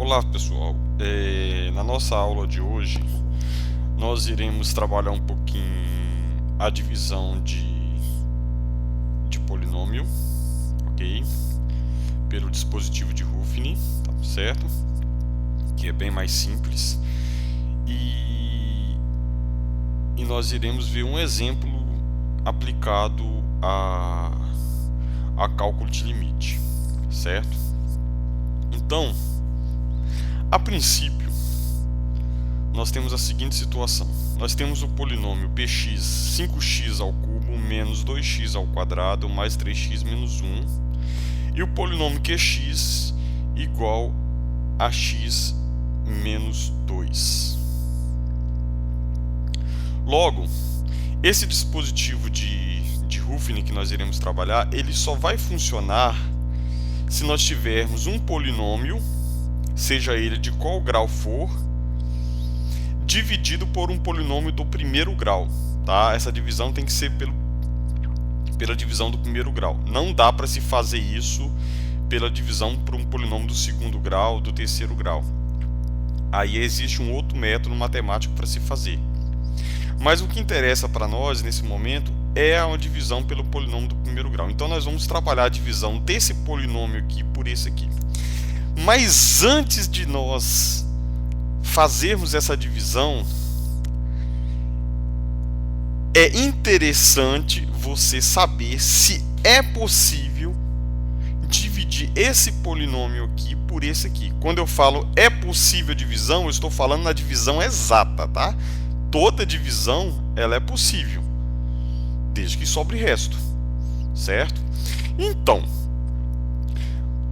Olá pessoal, na nossa aula de hoje nós iremos trabalhar um pouquinho a divisão de polinômio, ok? Pelo dispositivo de Ruffin, tá certo? Que é bem mais simples e nós iremos ver um exemplo aplicado a cálculo de limite, certo? Então, a princípio, nós temos a seguinte situação. Nós temos o polinômio px 5x ao cubo menos 2x ao quadrado mais 3x menos 1 e o polinômio qx igual a x menos 2. Logo, esse dispositivo de Ruffin que nós iremos trabalhar, ele só vai funcionar se nós tivermos um polinômio, seja ele de qual grau for, dividido por um polinômio do primeiro grau, tá? Essa divisão tem que ser pela divisão do primeiro grau. Não dá para se fazer isso pela divisão por um polinômio do segundo grau, do terceiro grau. Aí existe um outro método matemático para se fazer. Mas o que interessa para nós nesse momento é a divisão pelo polinômio do primeiro grau. Então nós vamos trabalhar a divisão desse polinômio aqui por esse aqui. Mas antes de nós fazermos essa divisão, é interessante você saber se é possível dividir esse polinômio aqui por esse aqui. Quando eu falo é possível a divisão, eu estou falando na divisão exata, tá? Toda divisão ela é possível, desde que sobre resto, certo? Então,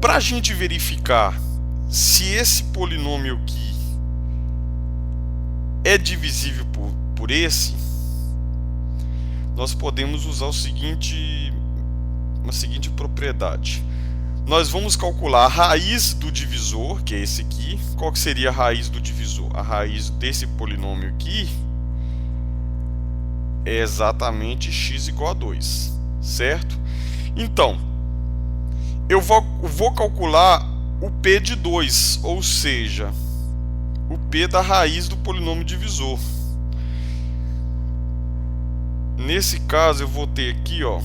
para a gente verificar se esse polinômio aqui é divisível por esse, nós podemos usar uma seguinte propriedade. Nós vamos calcular a raiz do divisor, que é esse aqui. Qual que seria a raiz do divisor? A raiz desse polinômio aqui é exatamente x igual a 2, certo? Então, eu vou calcular o p de 2, ou seja, o p da raiz do polinômio divisor. Nesse caso, eu vou ter aqui, ó,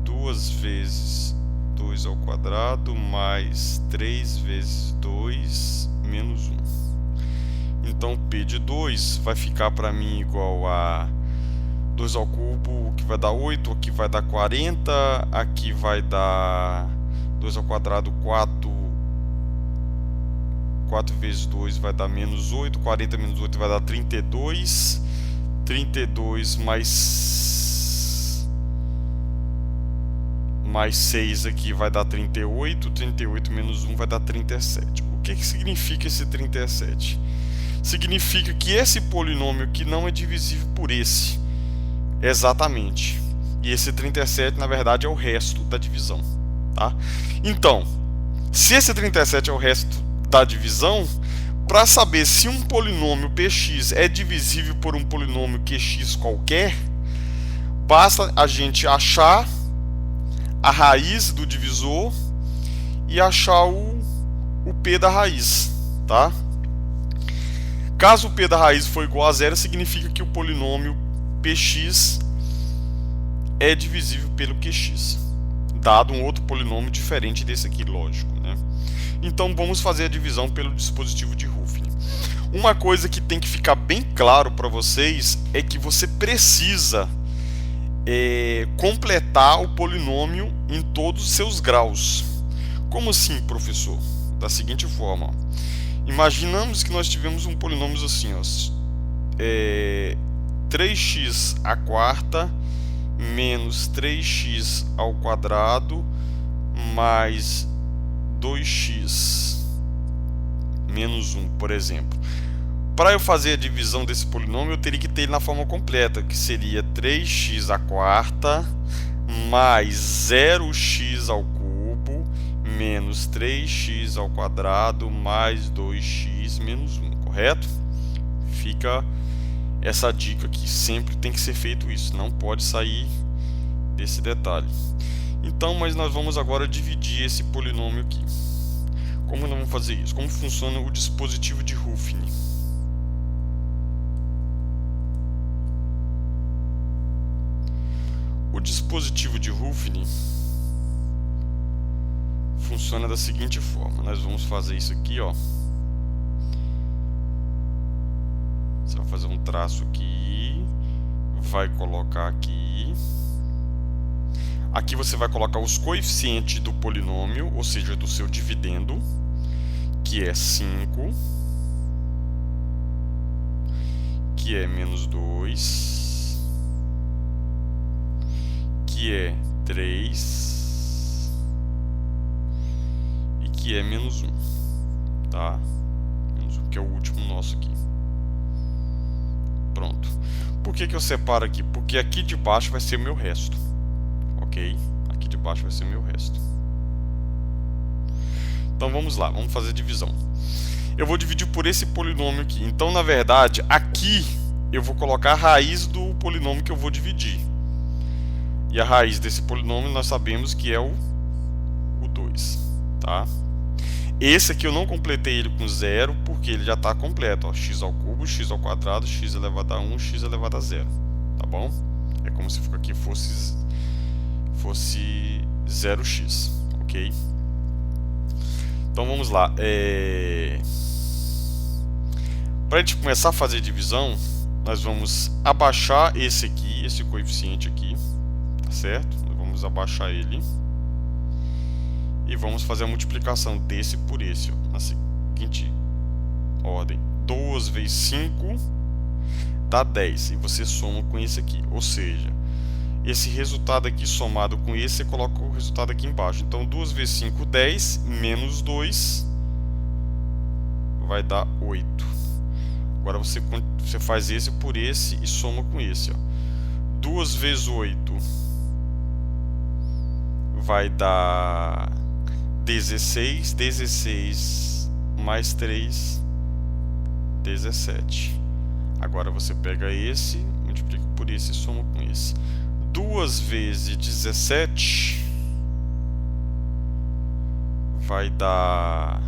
2 vezes 2 ao quadrado mais 3 vezes 2 menos 1. Então, p de 2 vai ficar para mim igual a 2 ao cubo, que vai dar 8, aqui vai dar 40, aqui vai dar 2 ao quadrado, 4 vezes 2 vai dar menos 8, 40 menos 8 vai dar 32, 32 mais 6 aqui vai dar 38, 38 menos 1 vai dar 37. O que significa esse 37? Significa que esse polinômio aqui não é divisível por esse, exatamente. E esse 37, na verdade, é o resto da divisão, tá? Então, se esse 37 é o resto da divisão, para saber se um polinômio px é divisível por um polinômio qx qualquer, basta a gente achar a raiz do divisor e achar o p da raiz, tá? Caso o p da raiz for igual a zero, significa que o polinômio px é divisível pelo qx, dado um outro polinômio diferente desse aqui, lógico, né? Então vamos fazer a divisão pelo dispositivo de Ruffin. Uma coisa que tem que ficar bem claro para vocês é que você precisa completar o polinômio em todos os seus graus. Como assim, professor? Da seguinte forma, ó. Imaginamos que nós tivemos um polinômio assim, ó, 3x à quarta menos 3x ao quadrado mais 2x menos 1, por exemplo. Para eu fazer a divisão desse polinômio, eu teria que ter ele na forma completa, que seria 3x à quarta mais 0x ao cubo menos 3x ao quadrado mais 2x menos 1, correto? Fica essa dica que sempre tem que ser feito isso, não pode sair desse detalhe. Então, mas nós vamos agora dividir esse polinômio aqui. Como nós vamos fazer isso? Como funciona o dispositivo de Ruffin? O dispositivo de Ruffin funciona da seguinte forma. Nós vamos fazer isso aqui, ó. Você vai fazer um traço aqui, vai colocar aqui. Aqui você vai colocar os coeficientes do polinômio, ou seja, do seu dividendo, que é 5, que é menos 2, que é 3 e que é menos 1, tá? Menos 1, que é o último nosso aqui. Pronto. Por que eu separo aqui? Porque aqui de baixo vai ser o meu resto. Ok? Aqui de baixo vai ser o meu resto. Então vamos lá, vamos fazer a divisão. Eu vou dividir por esse polinômio aqui. Então, na verdade, aqui eu vou colocar a raiz do polinômio que eu vou dividir. E a raiz desse polinômio nós sabemos que é o 2, tá? Esse aqui eu não completei ele com 0 porque ele já está completo, ó, x ao cubo, x ao quadrado, x elevado a 1, x elevado a 0, tá bom? É como se aqui fosse 0x, ok? Então vamos lá. Para a gente começar a fazer divisão, nós vamos abaixar esse aqui, esse coeficiente aqui, tá certo? Nós vamos abaixar ele e vamos fazer a multiplicação desse por esse, ó, na seguinte ordem: 2 vezes 5 dá 10 e você soma com esse aqui, ou seja, esse resultado aqui somado com esse, você coloca o resultado aqui embaixo. Então 2 vezes 5, 10, menos 2 vai dar 8. Agora você faz esse por esse e soma com esse, ó. 2 vezes 8 vai dar 16, 16 mais 3, 17. Agora você pega esse, multiplica por esse e soma com esse. 2 vezes 17 vai dar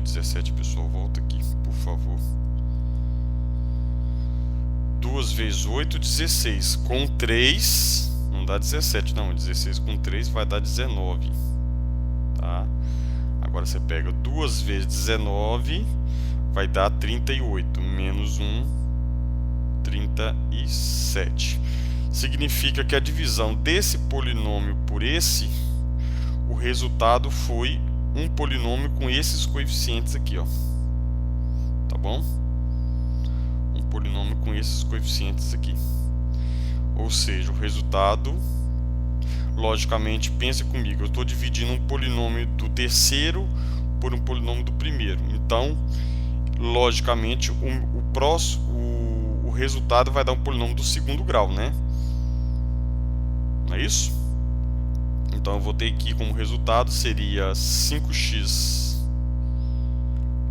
17, pessoal, volta aqui, por favor. 2 vezes 8, 16. Com 3, não dá 17, não. 16 com 3 vai dar 19. Tá? Agora você pega 2 vezes 19, vai dar 38. Menos 1, 37. Significa que a divisão desse polinômio por esse, o resultado foi um polinômio com esses coeficientes aqui, ó. Tá bom? Um polinômio com esses coeficientes aqui. Ou seja, o resultado, logicamente, pense comigo, eu estou dividindo um polinômio do terceiro por um polinômio do primeiro. Então, logicamente, o resultado vai dar um polinômio do segundo grau, né? Não é isso? Então eu vou ter aqui como resultado seria 5x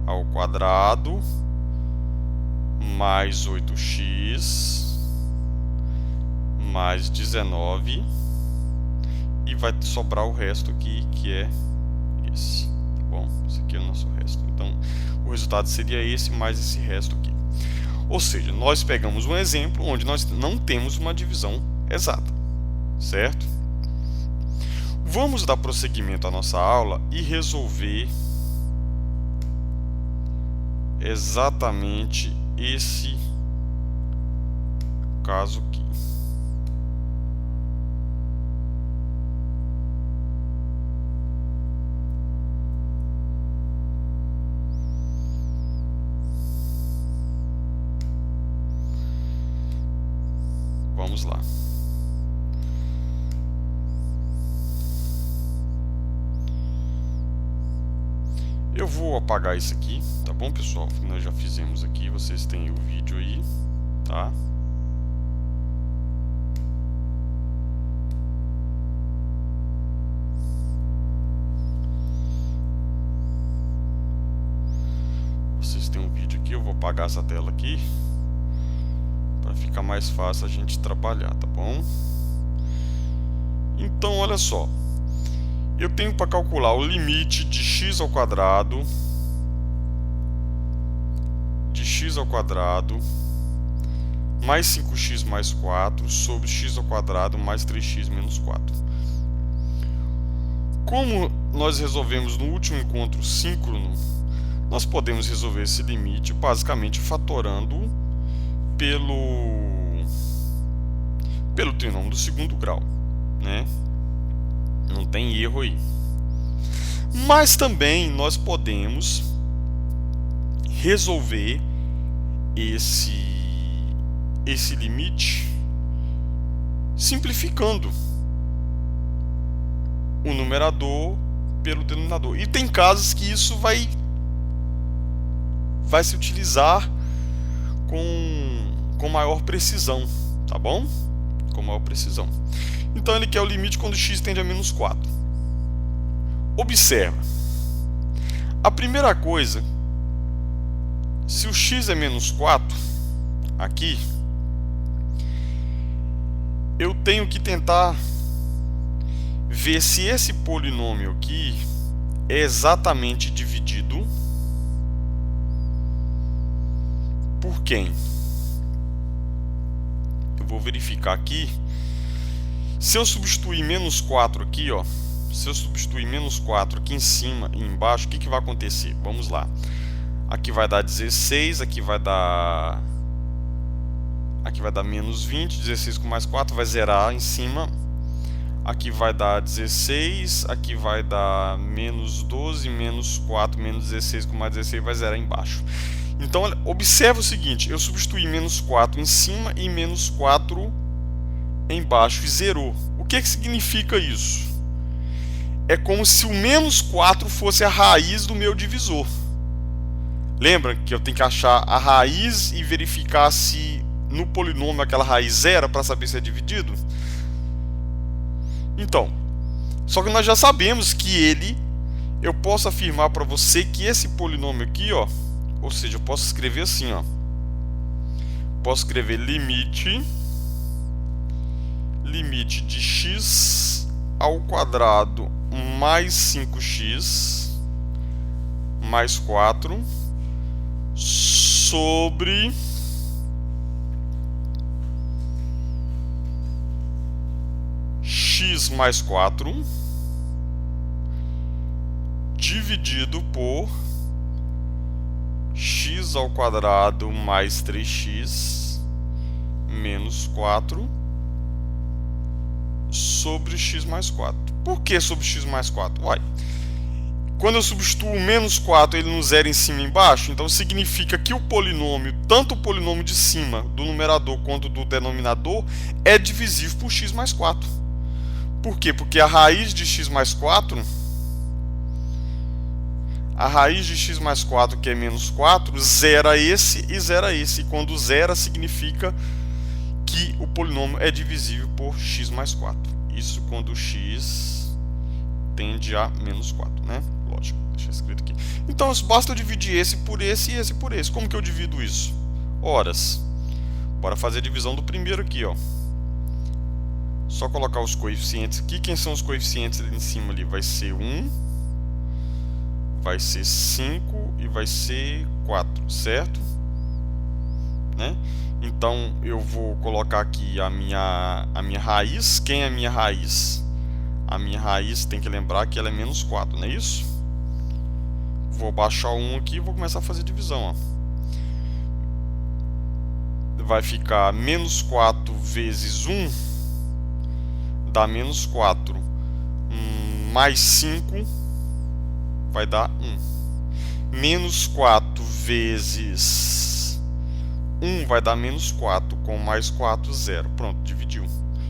ao quadrado mais 8x mais 19 e vai sobrar o resto aqui, que é esse. Tá bom? Esse aqui é o nosso resto. Então o resultado seria esse mais esse resto aqui. Ou seja, nós pegamos um exemplo onde nós não temos uma divisão exata, certo? Vamos dar prosseguimento à nossa aula e resolver exatamente esse caso aqui. Vamos lá. Eu vou apagar isso aqui, tá bom, pessoal? Nós já fizemos aqui, vocês têm o vídeo aí, tá? tem um vídeo aqui, eu vou apagar essa tela aqui para ficar mais fácil a gente trabalhar, tá bom? Então, olha só, eu tenho para calcular o limite de x ao quadrado mais 5x mais 4 sobre x ao quadrado mais 3x menos 4. Como nós resolvemos no último encontro síncrono, nós podemos resolver esse limite basicamente fatorando pelo trinômio do segundo grau, né? Não tem erro aí. Mas também nós podemos resolver esse limite simplificando o numerador pelo denominador. E tem casos que isso vai se utilizar com maior precisão, tá bom? Com maior precisão. Então ele quer o limite quando x tende a menos 4. Observa. A primeira coisa, se o x é menos 4, aqui, eu tenho que tentar ver se esse polinômio aqui é exatamente dividido por quem? Eu vou verificar aqui. Se eu substituir menos 4 aqui, ó, se eu substituir menos 4 aqui em cima e embaixo, o que vai acontecer? Vamos lá. Aqui vai dar 16, aqui vai dar menos 20, 16 com mais 4 vai zerar em cima. Aqui vai dar 16, aqui vai dar menos 12, menos 4, menos 16 com mais 16 vai zerar embaixo. Então, observa o seguinte, eu substituí menos 4 em cima e menos 4 embaixo e zerou. O que significa isso? É como se o menos 4 fosse a raiz do meu divisor. Lembra que eu tenho que achar a raiz e verificar se no polinômio aquela raiz zera para saber se é dividido? Então, só que nós já sabemos que eu posso afirmar para você que esse polinômio aqui, ó, ou seja, eu posso escrever assim, ó, posso escrever limite de x ao quadrado mais 5x mais 4 sobre x mais 4 dividido por x ao quadrado mais 3x menos 4 sobre x mais 4. Por que sobre x mais 4? Uai, quando eu substituo menos 4, ele não zera em cima e embaixo, então significa que o polinômio, tanto o polinômio de cima do numerador quanto do denominador, é divisível por x mais 4. Por quê? Porque a raiz de x mais 4, que é menos 4, zera esse e zera esse. E quando zera, significa que o polinômio é divisível por x mais 4. Isso quando x tende a menos 4, né? Lógico, deixa escrito aqui. Então, basta eu dividir esse por esse e esse por esse. Como que eu divido isso? Horas. Bora fazer a divisão do primeiro aqui, ó. Só colocar os coeficientes aqui. Quem são os coeficientes ali em cima ali? Vai ser 1, vai ser 5 e vai ser 4, certo? Né? Então eu vou colocar aqui a minha raiz. Quem é a minha raiz? A minha raiz, tem que lembrar que ela é menos 4, não é isso? Vou baixar 1 aqui e vou começar a fazer divisão, ó. Vai ficar menos 4 vezes 1 dá menos 4, mais 5 vai dar 1. Menos 4 vezes 1 vai dar menos 4, com mais 4, 0. Pronto, dividiu.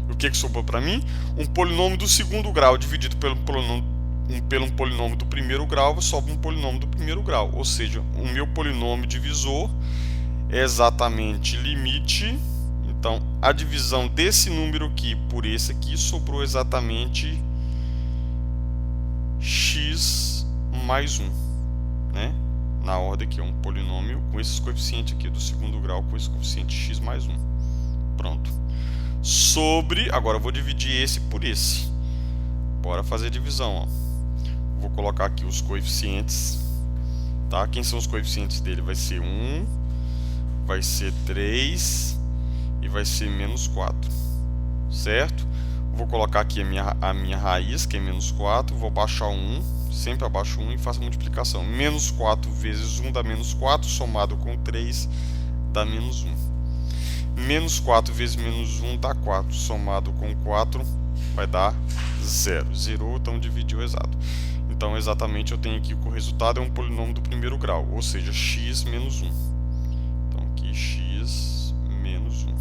E o que sobrou para mim? Um polinômio do segundo grau dividido pelo polinômio do primeiro grau, sobra um polinômio do primeiro grau. Ou seja, o meu polinômio divisor é exatamente limite. Então, a divisão desse número aqui por esse aqui sobrou exatamente x mais 1, né? na ordem aqui, é um polinômio com esses coeficientes aqui do segundo grau, com esse coeficiente x mais 1. Pronto. Sobre, agora eu vou dividir esse por esse. Bora fazer a divisão, ó. Vou colocar aqui os coeficientes, tá? Quem são os coeficientes dele? Vai ser 1, vai ser 3 e vai ser menos 4, certo? Vou colocar aqui a minha raiz, que é menos 4, vou baixar 1, sempre abaixo 1 e faço a multiplicação. Menos 4 vezes 1 dá menos 4, somado com 3 dá menos 1. Menos 4 vezes menos 1 dá 4, somado com 4 vai dar 0. Zerou, então dividiu exato. Então, exatamente, eu tenho aqui que o resultado é um polinômio do primeiro grau, ou seja, x menos 1. Então, aqui x menos 1.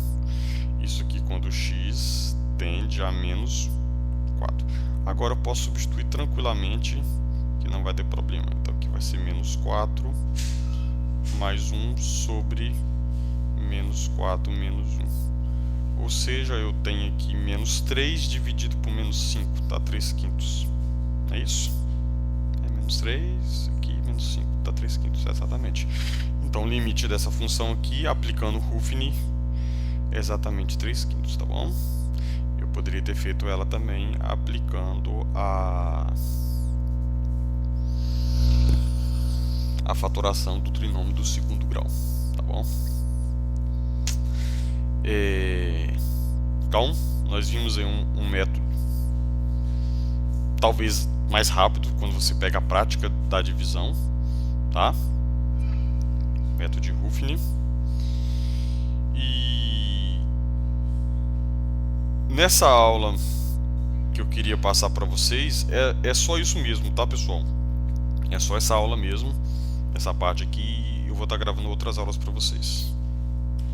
Isso aqui quando x tende a menos 4. Agora eu posso substituir tranquilamente, que não vai ter problema. Então, aqui vai ser menos 4 mais 1 sobre menos 4 menos 1. Ou seja, eu tenho aqui menos 3 dividido por menos 5, dá 3/5. É isso? 3, aqui menos 5, dá 3/5, exatamente. Então o limite dessa função aqui, aplicando o Ruffini, é exatamente 3/5, tá bom? Eu poderia ter feito ela também aplicando a fatoração do trinômio do segundo grau, tá bom? Então, nós vimos aí um método talvez mais rápido quando você pega a prática da divisão, tá? Método de Ruffini. E nessa aula que eu queria passar para vocês é só isso mesmo, tá, pessoal? É só essa aula mesmo, essa parte aqui. Eu vou estar gravando outras aulas para vocês.